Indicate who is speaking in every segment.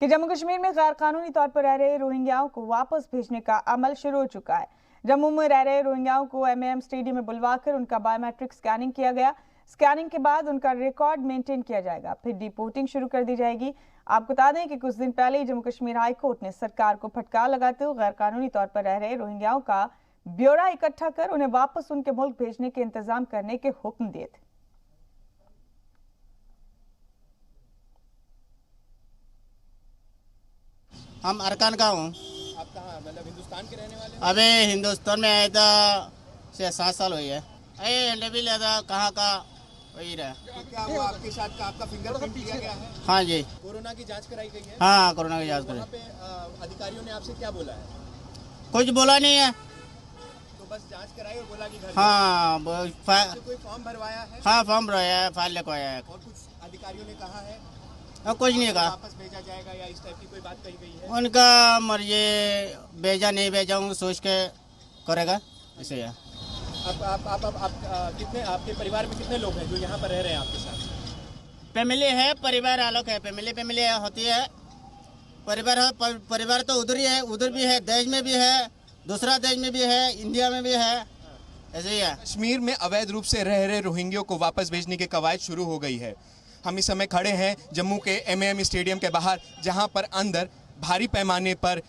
Speaker 1: कि जम्मू कश्मीर में गैर कानूनी तौर पर रह रहे रोहिंग्याओं को वापस भेजने का अमल शुरू हो चुका है। जम्मू में रह रहे रोहिंग्याओं को एमएएम स्टेडियम में बुलवाकर उनका बायोमेट्रिक स्कैनिंग किया गया। स्कैनिंग के बाद उनका रिकॉर्ड मेंटेन किया जाएगा, फिर डिपोर्टिंग शुरू कर दी जाएगी। आपको बता दें कि कुछ दिन पहले ही जम्मू कश्मीर हाई कोर्ट ने सरकार को फटकार लगाते हुए गैर कानूनी तौर पर रह रहे रोहिंग्याओं का ब्यौरा इकट्ठा कर उन्हें वापस उनके मुल्क भेजने के इंतजाम करने के हुक्म दिए थे।
Speaker 2: हम अरकान का हूँ।
Speaker 3: आप कहाँ मतलब हिंदुस्तान के रहने वाले हैं?
Speaker 2: अबे हिंदुस्तान में आया था 6-7 साल हुई है। अरे भी लिया था कहाँ का वही रहा।
Speaker 3: तो क्या वो आपके साथ का आपका फिंगरप्रिंट लिया गया है?
Speaker 2: हाँ जी,
Speaker 3: कोरोना की जांच कराई गई है?
Speaker 2: हाँ कोरोना की जांच
Speaker 3: वहाँ
Speaker 2: करें।
Speaker 3: पे अधिकारियों ने आपसे क्या बोला है?
Speaker 2: कुछ बोला नहीं है।
Speaker 3: तो बस जांच कराई और बोला कि घर
Speaker 2: हाँ
Speaker 3: आपसे कोई फॉर्म भरवाया है?
Speaker 2: हाँ फॉर्म भराया है, फाइल लेको आया है।
Speaker 3: और कुछ अधिकारियों ने कहा है
Speaker 2: कुछ नहीं कहा।
Speaker 3: वापस भेजा जाएगा या इस टाइप की कोई बात कही गई है?
Speaker 2: उनका मर्जी, भेजा नहीं भेजा हूँ सोच के करेगा ऐसे है।
Speaker 3: आप कितने आपके परिवार में कितने लोग हैं जो यहाँ पर रह रहे हैं आपके साथ?
Speaker 2: फैमिली है, परिवार अलग है। फैमिली होती है, परिवार है। परिवार तो उधर ही है, उधर भी है, देश में भी है, दूसरा देश में भी है, इंडिया में भी है, ऐसे ही है।
Speaker 3: कश्मीर में अवैध रूप से रह रहे रोहिंग्यों को वापस भेजने की कवायद शुरू हो गई है। हम इस समय खड़े हैं जम्मू के एमएएम स्टेडियम के बाहर, जहां पर अंदर भारी पैमाने पर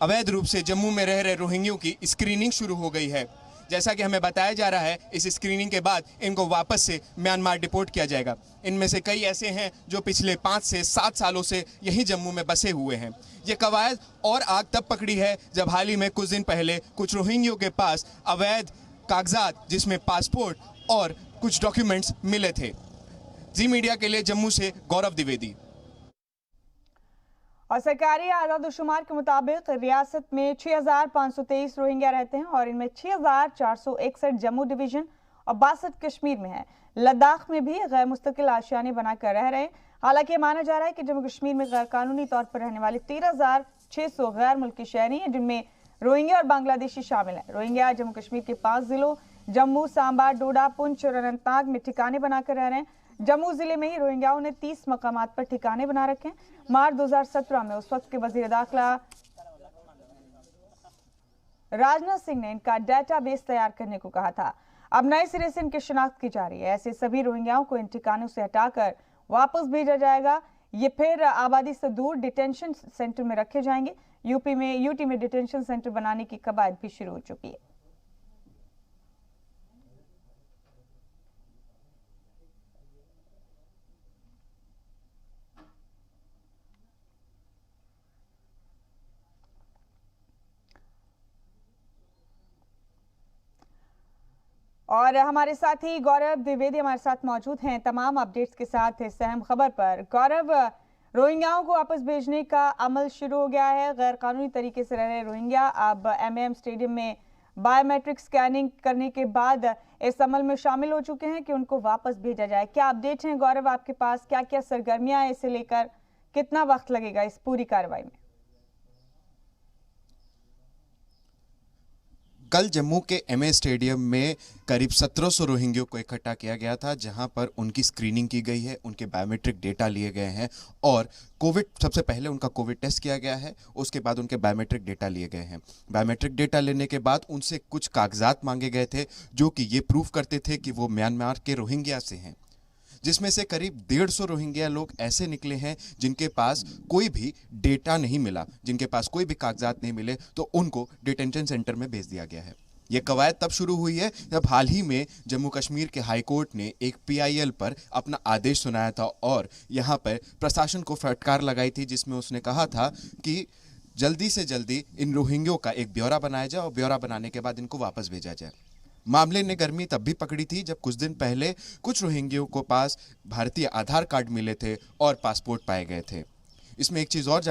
Speaker 3: अवैध रूप से जम्मू में रह रहे रोहिंग्यों की स्क्रीनिंग शुरू हो गई है। जैसा कि हमें बताया जा रहा है, इस स्क्रीनिंग के बाद इनको वापस से म्यांमार डिपोर्ट किया जाएगा। इनमें से कई ऐसे हैं जो पिछले 5 से 7 सालों से यहीं जम्मू में बसे हुए हैं। ये कवायद और आग तब पकड़ी है जब हाल ही में कुछ दिन पहले कुछ रोहिंग्यों के पास अवैध कागजात, जिसमें पासपोर्ट और कुछ डॉक्यूमेंट्स मिले थे। जी मीडिया के लिए जम्मू से गौरव द्विवेदी।
Speaker 1: और सरकारी आदादोशुमार के मुताबिक रियासत में 6,523 रोहिंग्या रहते हैं और इनमें 6,461 जम्मू डिवीजन और 62 कश्मीर में है। लद्दाख में भी गैर मुस्तकिल आशियाने बनाकर रह रहे हैं। हालांकि माना जा रहा है कि जम्मू कश्मीर में गैर कानूनी तौर पर रहने वाले 13,600 गैर मुल्की शहरी हैं, जिनमें रोहिंग्या और बांग्लादेशी शामिल हैं। रोहिंग्या जम्मू कश्मीर के 5 जिलों जम्मू, सांबा, डोडा, पुंछ और अनंतनाग में ठिकाने बनाकर रह रहे हैं। जम्मू जिले में ही रोहिंग्याओं ने 30 मकामात पर ठिकाने बना रखे हैं। मार्च 2017 में उस वक्त के वजीर दाखिला राजनाथ सिंह ने इनका डेटाबेस तैयार करने को कहा था। अब नए सिरे से इनकी शिनाख्त की जा रही है। ऐसे सभी रोहिंग्याओं को इन ठिकानों से हटाकर वापस भेजा जाएगा। ये फिर आबादी से दूर डिटेंशन सेंटर में रखे जाएंगे। यूटी में डिटेंशन सेंटर बनाने की कवायद भी शुरू हो चुकी है। और हमारे साथ ही गौरव द्विवेदी हमारे साथ मौजूद हैं तमाम अपडेट्स के साथ इस अहम खबर पर। गौरव, रोहिंग्याओं को वापस भेजने का अमल शुरू हो गया है। गैर कानूनी तरीके से रह रहे रोहिंग्या अब एमएएम स्टेडियम में बायोमेट्रिक स्कैनिंग करने के बाद इस अमल में शामिल हो चुके हैं कि उनको वापस भेजा जाए। क्या अपडेट हैं गौरव आपके पास? क्या क्या सरगर्मियां हैं इसे लेकर? कितना वक्त लगेगा इस पूरी कार्रवाई में?
Speaker 3: कल जम्मू के एमए स्टेडियम में करीब 1700 रोहिंग्यों को इकट्ठा किया गया था, जहां पर उनकी स्क्रीनिंग की गई है, उनके बायोमेट्रिक डेटा लिए गए हैं और सबसे पहले उनका कोविड टेस्ट किया गया है। उसके बाद उनके बायोमेट्रिक डेटा लिए गए हैं। बायोमेट्रिक डेटा लेने के बाद उनसे कुछ कागजात मांगे गए थे जो कि ये प्रूफ करते थे कि वो म्यांमार के रोहिंग्या से हैं, जिसमें से करीब 150 रोहिंग्या लोग ऐसे निकले हैं जिनके पास कोई भी डेटा नहीं मिला, जिनके पास कोई भी कागजात नहीं मिले, तो उनको डिटेंशन सेंटर में भेज दिया गया है। यह कवायद तब शुरू हुई है जब हाल ही में जम्मू कश्मीर के हाई कोर्ट ने एक पीआईएल पर अपना आदेश सुनाया था और यहाँ पर प्रशासन को फटकार लगाई थी, जिसमें उसने कहा था कि जल्दी से जल्दी इन रोहिंग्यों का एक ब्यौरा बनाया जाए और ब्यौरा बनाने के बाद इनको वापस भेजा जाए। मामले ने गर्मी तब भी पकड़ी थी जब कुछ दिन पहले कुछ रोहिंग्यों को पास भारतीय आधार कार्ड मिले थे और पासपोर्ट पाए गए थे। इसमें एक चीज़ और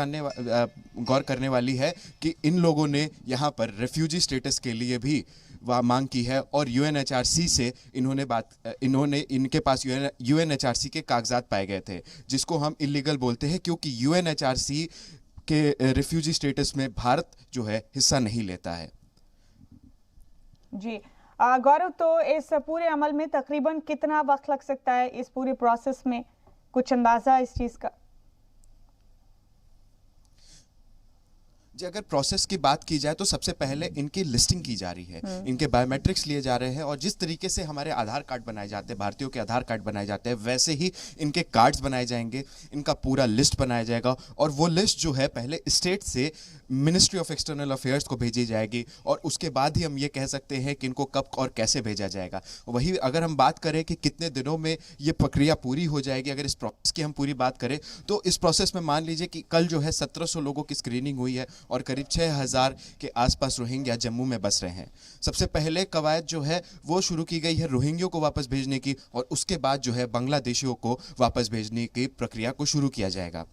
Speaker 3: गौर करने वाली है कि इन लोगों ने यहाँ पर रेफ्यूजी स्टेटस के लिए भी मांग की है और यूएनएचआरसी से इनके पास यूएनएचआरसी के कागजात पाए गए थे, जिसको हम इलीगल बोलते हैं क्योंकि यूएनएचआरसी के रेफ्यूजी स्टेटस में भारत जो है हिस्सा नहीं लेता है।
Speaker 1: जी गौरव, तो इस पूरे अमल में तकरीबन कितना वक्त लग सकता है? इस पूरे प्रोसेस में कुछ अंदाजा इस चीज का?
Speaker 3: जी, अगर प्रोसेस की बात की जाए तो सबसे पहले इनकी लिस्टिंग की जा रही है, इनके बायोमेट्रिक्स लिए जा रहे हैं, और जिस तरीके से हमारे आधार कार्ड बनाए जाते हैं, भारतीयों के आधार कार्ड बनाए जाते हैं, वैसे ही इनके कार्ड्स बनाए जाएंगे, इनका पूरा लिस्ट बनाया जाएगा, और वो लिस्ट जो है पहले स्टेट से मिनिस्ट्री ऑफ एक्सटर्नल अफेयर्स को भेजी जाएगी, और उसके बाद ही हम ये कह सकते हैं कि इनको कब और कैसे भेजा जाएगा। वही अगर हम बात करें कि कितने दिनों में ये प्रक्रिया पूरी हो जाएगी, अगर इस प्रोसेस की हम पूरी बात करें तो इस प्रोसेस में मान लीजिए कि कल जो है 1700 लोगों की स्क्रीनिंग हुई है और करीब 6000 के आसपास रोहिंग्या जम्मू में बस रहे हैं। सबसे पहले कवायद जो है वो शुरू की गई है रोहिंग्यों को वापस भेजने की, और उसके बाद जो है बांग्लादेशियों को वापस भेजने की प्रक्रिया को शुरू किया जाएगा।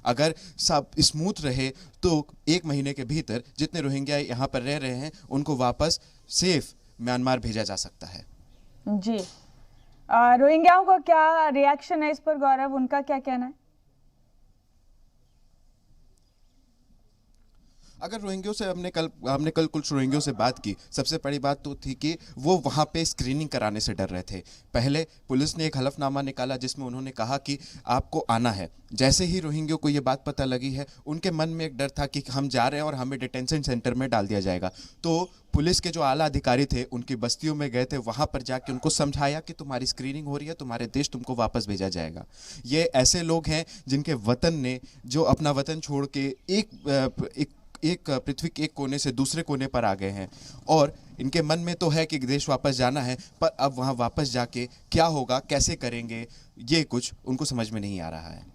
Speaker 3: अगर सब स्मूथ रहे तो 1 महीने के भीतर जितने रोहिंग्या यहाँ पर रह रहे हैं उनको वापस सेफ म्यांमार भेजा जा सकता है।
Speaker 1: जी, रोहिंग्याओं का क्या रिएक्शन है इस पर गौरव, उनका क्या कहना है?
Speaker 3: अगर रोहिंग्यों से हमने कल कुछ रोहिंग्यों से बात की, सबसे बड़ी बात तो थी कि वो वहाँ पे स्क्रीनिंग कराने से डर रहे थे। पहले पुलिस ने एक हलफनामा निकाला जिसमें उन्होंने कहा कि आपको आना है। जैसे ही रोहिंग्यों को ये बात पता लगी है, उनके मन में एक डर था कि हम जा रहे हैं और हमें डिटेंशन सेंटर में डाल दिया जाएगा। तो पुलिस के जो आला अधिकारी थे उनकी बस्तियों में गए थे, वहाँ पर जाके उनको समझाया कि तुम्हारी स्क्रीनिंग हो रही है, तुम्हारे देश तुमको वापस भेजा जाएगा। ये ऐसे लोग हैं जिनके वतन ने, जो अपना वतन छोड़ के एक पृथ्वी के एक कोने से दूसरे कोने पर आ गए हैं, और इनके मन में तो है कि देश वापस जाना है, पर अब वहाँ वापस जाके क्या होगा, कैसे करेंगे, ये कुछ उनको समझ में नहीं आ रहा है।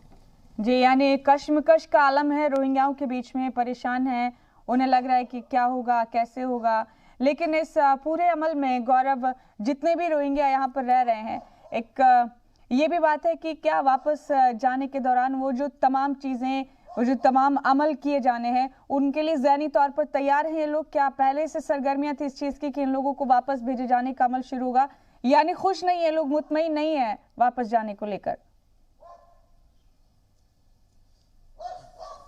Speaker 1: जी, यानी कश्मकश का आलम है, रोहिंग्याओं के बीच में परेशान है, उन्हें लग रहा है कि क्या होगा, कैसे होगा। लेकिन इस पूरे अमल में गौरव, जितने भी रोहिंग्या यहाँ पर रह रहे हैं, एक ये भी बात है कि क्या वापस जाने के दौरान वो जो तमाम चीज़ें, वो जो तमाम अमल किए जाने हैं, उनके लिए ज़हनी तौर पर तैयार हैं ये लोग? क्या पहले से सरगर्मियां थी इस चीज़ की कि इन लोगों को वापस भेजे जाने का अमल शुरू होगा, यानी खुश नहीं है लोग, मुतमईन नहीं है वापस जाने को लेकर?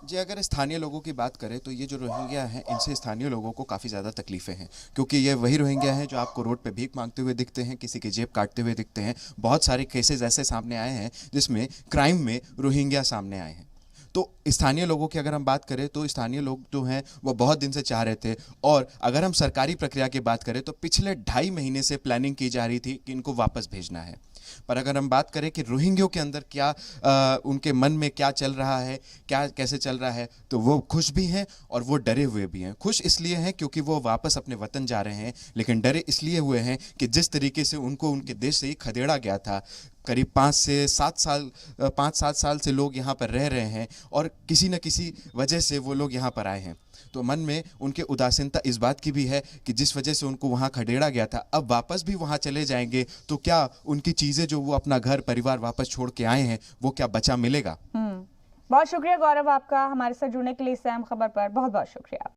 Speaker 3: जी, अगर स्थानीय लोगों की बात करें तो ये जो रोहिंग्या हैं, इनसे स्थानीय लोगों को काफ़ी ज़्यादा तकलीफें हैं, क्योंकि ये वही रोहिंग्या हैं जो आपको रोड पे भीख मांगते हुए दिखते हैं, किसी की जेब काटते हुए दिखते हैं। बहुत सारे केसेस ऐसे सामने आए हैं जिसमें क्राइम में रोहिंग्या सामने आए हैं। तो स्थानीय लोगों की अगर हम बात करें तो स्थानीय लोग जो हैं वो बहुत दिन से चाह रहे थे, और अगर हम सरकारी प्रक्रिया की बात करें तो पिछले 2.5 महीने से प्लानिंग की जा रही थी कि इनको वापस भेजना है। पर अगर हम बात करें कि रोहिंग्यों के अंदर क्या उनके मन में क्या चल रहा है, क्या कैसे चल रहा है, तो वो खुश भी हैं और वो डरे हुए भी हैं। खुश इसलिए हैं क्योंकि वो वापस अपने वतन जा रहे हैं, लेकिन डरे इसलिए हुए हैं कि जिस तरीके से उनको उनके देश से ही खदेड़ा गया था, करीब 5 से 7 साल से लोग यहाँ पर रह रहे हैं, और किसी न किसी वजह से वो लोग यहाँ पर आए हैं। तो मन में उनके उदासीनता इस बात की भी है कि जिस वजह से उनको वहाँ खदेड़ा गया था, अब वापस भी वहाँ चले जाएंगे तो क्या उनकी चीज़ें जो वो अपना घर परिवार वापस छोड़ के आए हैं, वो क्या बचा मिलेगा।
Speaker 1: बहुत शुक्रिया गौरव आपका हमारे साथ जुड़ने के लिए सैम खबर पर, बहुत बहुत शुक्रिया।